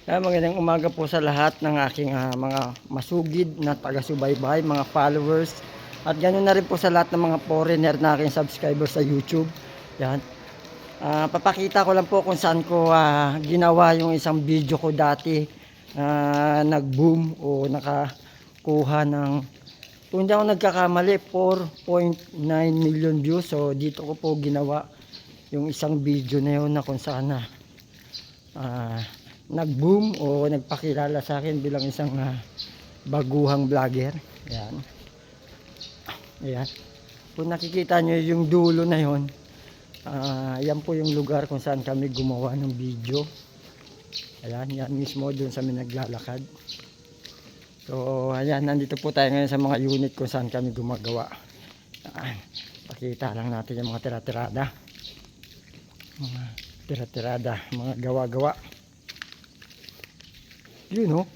Magandang umaga po sa lahat ng aking mga masugid na taga-subaybay, mga followers. At ganoon na rin po sa lahat ng mga foreigner na aking subscribers sa YouTube. Yan. Papakita ko lang po kung saan ko ginawa yung isang video ko dati nag-boom o nakakuha ng, kung hindi ako nagkakamali, 4.9 million views. So dito ko po ginawa yung isang video na yun na kung saan nag-boom o nagpakilala sa akin bilang isang baguhang vlogger. Ayan. Ayan. Kung nakikita nyo yung dulo na yon, yan po yung lugar kung saan kami gumawa ng video. Ayan, yan mismo dun sa naglalakad. So ayan, nandito po tayo ngayon sa mga unit kung saan kami gumagawa. Ayan. Pakita lang natin yung mga tira-tirada. Mga tira-tirada, mga gawa-gawa. Yun, oh.